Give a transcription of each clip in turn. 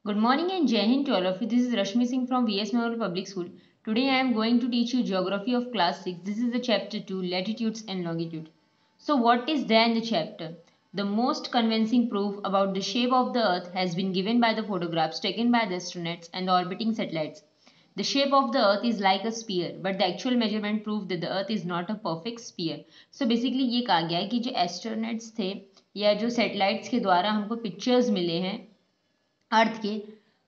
Good morning and Jai Hind to all of you. This is Rashmi Singh from VS Memorial Public School. Today I am going to teach you Geography of Class 6. This is the chapter 2, Latitudes and Longitude. So what is there in the chapter? The most convincing proof about the shape of the Earth has been given by the photographs taken by the astronauts and the orbiting satellites. The shape of the Earth is like a sphere, but the actual measurement proved that the Earth is not a perfect sphere. So basically ये कहा गया है कि जो astronauts थे या जो satellites के द्वारा हमको पिक्चर्स मिले हैं अर्थ के,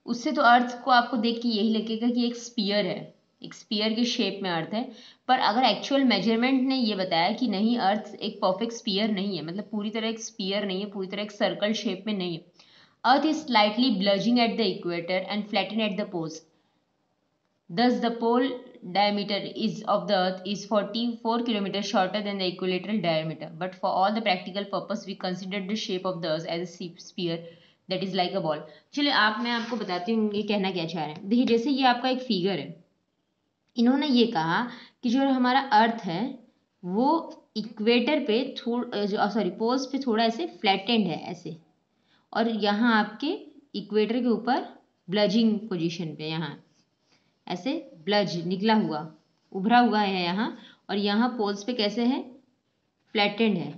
उससे तो अर्थ को आपको देख के यही लगेगा कि एक स्पीयर है, एक स्पीयर के शेप में अर्थ है। पर अगर एक्चुअल मेजरमेंट ने ये बताया कि नहीं, अर्थ एक परफेक्ट स्पीयर नहीं है, मतलब पूरी तरह एक स्पीयर नहीं है, पूरी तरह एक सर्कल शेप में नहीं है। Earth is slightly bulging at the equator and flatten at the poles. Thus, the pole diameter of the Earth is 44 kilometers shorter than the equilateral diameter. But for all the practical purpose, we considered the shape of the Earth as a sphere that is like a ball. चलिए मैं आपको बताती हूँ ये कहना क्या चाह रहे हैं। देखिए, जैसे ये आपका एक फिगर है, इन्होंने ये कहा कि जो हमारा अर्थ है वो इक्वेटर पे पोल्स पे थोड़ा ऐसे फ्लैटेंड है ऐसे, और यहाँ आपके इक्वेटर के ऊपर ब्लजिंग पोजीशन पे यहाँ ऐसे ब्लज निकला हुआ उभरा हुआ है यहाँ, और यहाँ पोल्स पे कैसे है, फ्लैटेंड है,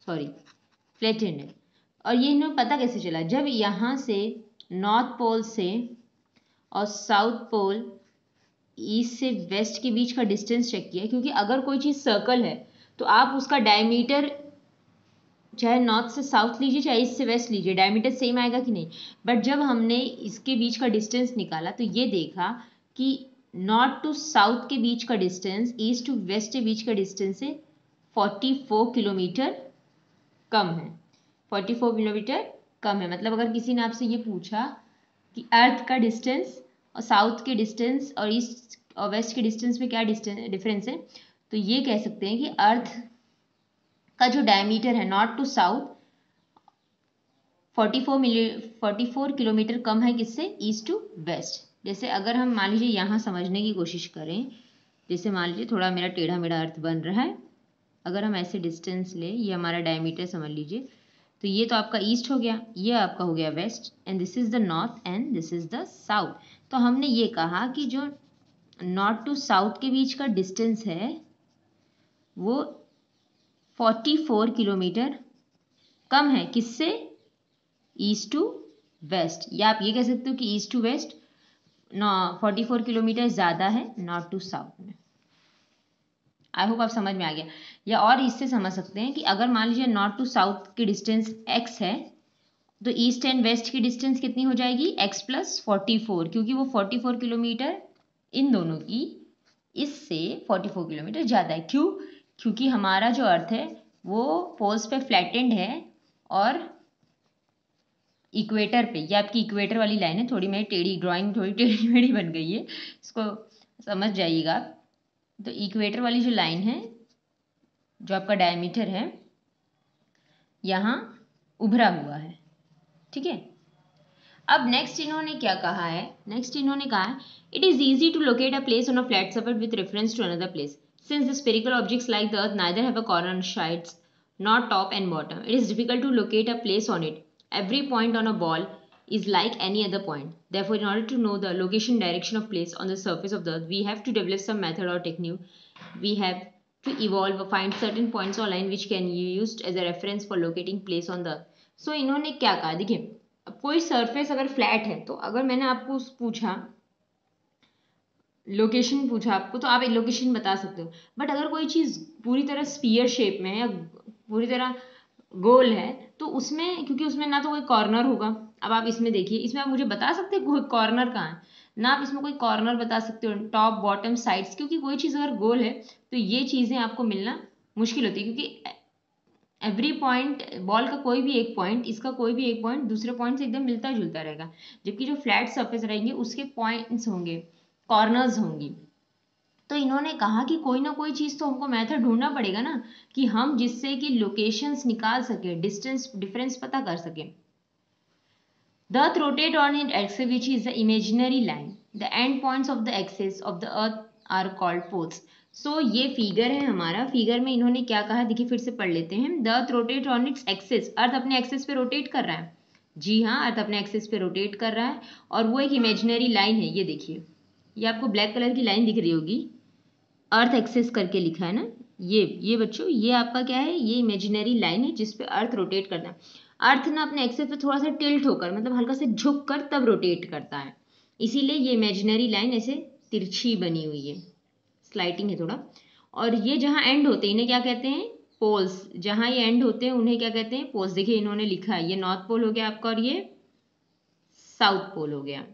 फ्लैटेंड है। और ये इन्हें पता कैसे चला, जब यहाँ से नॉर्थ पोल से और साउथ पोल ईस्ट से वेस्ट के बीच का डिस्टेंस चेक किया, क्योंकि अगर कोई चीज़ सर्कल है तो आप उसका डायमीटर चाहे नॉर्थ से साउथ लीजिए चाहे ईस्ट से वेस्ट लीजिए, डायमीटर सेम आएगा कि नहीं। बट जब हमने इसके बीच का डिस्टेंस निकाला तो ये देखा कि नॉर्थ टू साउथ के बीच का डिस्टेंस ईस्ट टू वेस्ट के बीच का डिस्टेंस से 44 किलोमीटर कम है। 44 किलोमीटर कम है, मतलब अगर किसी ने आपसे ये पूछा कि अर्थ का डिस्टेंस और साउथ के डिस्टेंस और ईस्ट और वेस्ट के डिस्टेंस में क्या डिफरेंस है, तो ये कह सकते हैं कि अर्थ का जो डायमीटर है नॉर्थ टू साउथ 44 किलोमीटर कम है किससे, ईस्ट टू वेस्ट। जैसे अगर हम मान लीजिए यहाँ समझने की कोशिश करें, जैसे मान लीजिए थोड़ा मेरा टेढ़ा मेढ़ा अर्थ बन रहा है, अगर हम ऐसे डिस्टेंस ले, ये हमारा डायमीटर समझ लीजिए, तो ये तो आपका ईस्ट हो गया, ये आपका हो गया west, and this is the north and this is the south. तो हमने ये कहा कि जो नॉर्थ टू साउथ के बीच का डिस्टेंस है वो 44 किलोमीटर कम है किससे, ईस्ट टू वेस्ट, या आप ये कह सकते हो कि ईस्ट टू वेस्ट 44 किलोमीटर ज़्यादा है नॉर्थ टू साउथ में। आई होप आप समझ में आ गया। या और इससे समझ सकते हैं कि अगर मान लीजिए नॉर्थ टू साउथ की डिस्टेंस x है तो ईस्ट एंड वेस्ट की डिस्टेंस कितनी हो जाएगी, x प्लस 44, क्योंकि वो 44 किलोमीटर इन दोनों की इससे 44 किलोमीटर ज़्यादा है। क्यों, क्योंकि हमारा जो अर्थ है वो पोल्स पे फ्लैटेंड है और इक्वेटर पे, ये आपकी इक्वेटर वाली लाइन है, थोड़ी मेरी टेढ़ी ड्राइंग थोड़ी टेढ़ी मेढ़ी बन गई है, इसको समझ जाइएगा। तो इक्वेटर वाली जो लाइन है, जो आपका डायमीटर है यहाँ उभरा हुआ है, ठीक है। अब नेक्स्ट इन्होंने क्या कहा है, नेक्स्ट इन्होंने कहा है it is easy to locate a place on a flat surface with reference to another place since the spherical objects like the earth neither have a corner sides not top and bottom, it is difficult to locate a place on it. Every point on a ball is like any other point. Therefore, in order to know the location direction of place on the surface of the earth, we have to develop some method or technique. We have to evolve or find certain points or line which can be used as a reference for locating place on the earth. So, इन्होंने क्या कहा, देखिए अब कोई surface अगर flat है तो अगर मैंने आपको पूछा लोकेशन पूछा आपको तो आप एक लोकेशन बता सकते हो। बट अगर कोई चीज़ पूरी तरह स्फीयर शेप में है या पूरी तरह गोल है तो उसमें, क्योंकि उसमें ना तो कोई कॉर्नर होगा, अब आप इसमें देखिए, इसमें आप मुझे बता सकते हैं कोई कॉर्नर कहाँ है, ना आप इसमें कोई कॉर्नर बता सकते हो, टॉप बॉटम साइड्स, क्योंकि कोई चीज़ अगर गोल है तो ये चीज़ें आपको मिलना मुश्किल होती है, क्योंकि एवरी पॉइंट, बॉल का कोई भी एक पॉइंट, इसका कोई भी एक पॉइंट दूसरे पॉइंट से एकदम मिलता जुलता रहेगा, जबकि जो फ्लैट सरफेस रहेंगे उसके पॉइंट्स होंगे, कॉर्नर्स होंगी। तो इन्होंने कहा कि कोई ना कोई चीज़ तो हमको मेथड ढूंढना पड़ेगा ना, कि हम जिससे कि लोकेशंस निकाल सके, डिस्टेंस डिफरेंस पता कर सके। The earth rotate on it axis which is the imaginary line, the end points of the axis of the earth are called poles. So ये फिगर है हमारा, फिगर में इन्होंने क्या कहा देखिए फिर से पढ़ लेते हैं। The earth rotate on its axis, earth अपने एक्सिस पे रोटेट कर रहा है, जी हाँ, अर्थ अपने एक्सिस पे रोटेट कर रहा है और वो एक इमेजिनरी लाइन है। ये देखिए, ये आपको ब्लैक कलर की लाइन दिख रही होगी, अर्थ एक्सिस करके लिखा है ना। ये बच्चों, ये आपका क्या है, ये इमेजिनरी लाइन है जिस पे अर्थ रोटेट करता है। अर्थ ना अपने एक्सिस पे थोड़ा सा टिल्ट होकर, मतलब हल्का से झुक कर तब रोटेट करता है, इसीलिए ये इमेजिनरी लाइन ऐसे तिरछी बनी हुई है, स्लाइटिंग है थोड़ा। और ये जहाँ एंड होते हैं इन्हें क्या कहते हैं, पोल्स। जहाँ ये एंड होते हैं उन्हें क्या कहते हैं, पोल्स। देखिए इन्होंने लिखा है, ये नॉर्थ पोल हो गया आपका और ये साउथ पोल हो गया।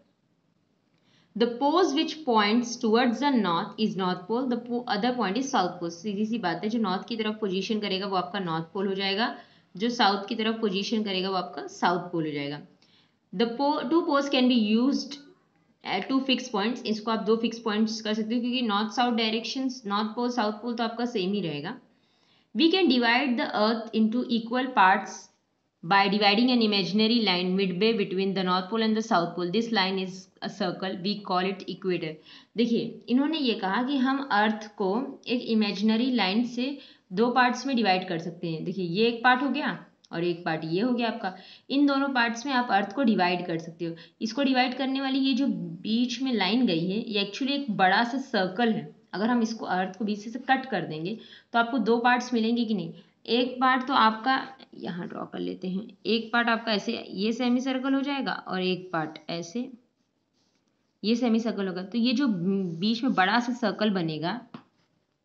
The pole which points towards the north is north pole, the other point is south pole। सीधी सी बात है, जो नॉर्थ की तरफ पोजीशन करेगा वो आपका नॉर्थ पोल हो जाएगा, जो साउथ की तरफ पोजीशन करेगा वो आपका साउथ पोल हो जाएगा। The two poles can be used at two fixed points। इसको आप दो फिक्स पॉइंट्स कर सकते हो क्योंकि north south direction, north pole south pole तो आपका सेम ही रहेगा। We can divide the earth into equal parts by dividing an imaginary line midway between the north pole and the south pole। This line is a circle, we call it equator। देखिए इन्होंने ये कहा कि हम अर्थ को एक imaginary line से दो पार्ट्स में डिवाइड कर सकते हैं। देखिए ये एक पार्ट हो गया और एक पार्ट ये हो गया आपका, इन दोनों पार्ट्स में आप अर्थ को डिवाइड कर सकते हो। इसको डिवाइड करने वाली ये जो बीच में लाइन गई है ये एक्चुअली एक बड़ा सा सर्कल है। अगर हम इसको अर्थ को बीच से कट कर देंगे तो आपको दो पार्ट्स मिलेंगे कि नहीं। एक पार्ट तो आपका यहाँ ड्रॉ कर लेते हैं, एक पार्ट आपका ऐसे ये सेमी सर्कल हो जाएगा और एक पार्ट ऐसे ये सेमी सर्कल होगा। तो ये जो बीच में बड़ा सा सर्कल बनेगा,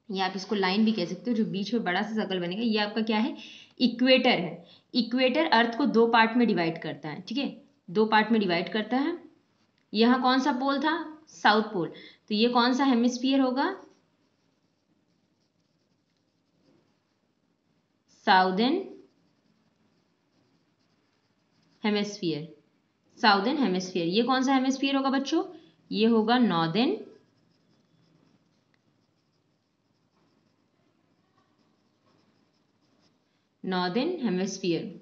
या आप इसको लाइन भी कह सकते हो, जो बीच में बड़ा सा सर्कल बनेगा ये आपका क्या है, इक्वेटर है। इक्वेटर अर्थ को दो पार्ट में डिवाइड करता है, ठीक है, दो पार्ट में डिवाइड करता है। यहाँ कौन सा पोल था, साउथ पोल, तो ये कौन सा हेमिस्फीयर होगा, साउदर्न हेमिस्फीयर। साउदर्न हेमिस्फीयर, ये कौन सा हेमिस्फीयर होगा बच्चों, ये होगा नॉर्दर्न हेमिस्फीयर।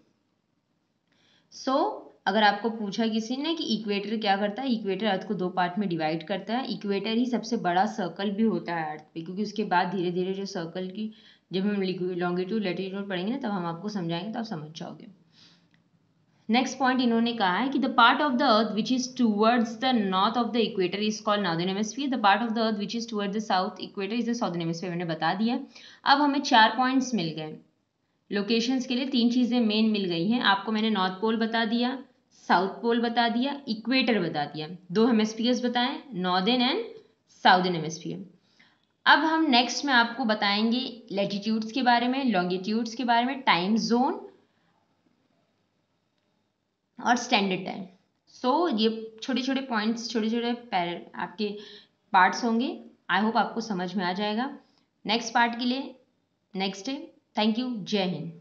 सो अगर आपको पूछा किसी ने कि इक्वेटर क्या करता है, इक्वेटर अर्थ को दो पार्ट में डिवाइड करता है। इक्वेटर ही सबसे बड़ा सर्कल भी होता है अर्थ पे, क्योंकि उसके बाद धीरे धीरे जो सर्कल की, जब हम लॉन्गिट्यूड लैटिट्यूड पढ़ेंगे ना तब हम आपको समझाएंगे, तो आप समझ जाओगे। नेक्स्ट पॉइंट इन्होंने कहा है कि the part of the earth which is towards the north of the equator is called northern hemisphere, the part of the earth which is towards the south equator is the southern hemisphere. मैंने बता दिया। अब हमें 4 points मिल गए locations के लिए, 3 चीजें main मिल गई हैं आपको। मैंने नॉर्थ पोल बता दिया, साउथ पोल बता दिया, इक्वेटर बता दिया, 2 हेमिस्फीयर्स बताएं, नॉर्दर्न एंड साउदर्न हेमिस्फीयर। अब हम नेक्स्ट में आपको बताएंगे लैटिट्यूड्स के बारे में, लॉन्गिट्यूड्स के बारे में, टाइम जोन और स्टैंडर्ड टाइम। सो ये छोटे छोटे पॉइंट्स, छोटे छोटे आपके पार्ट्स होंगे। आई होप आपको समझ में आ जाएगा। नेक्स्ट पार्ट के लिए नेक्स्ट डे। थैंक यू, जय हिंद।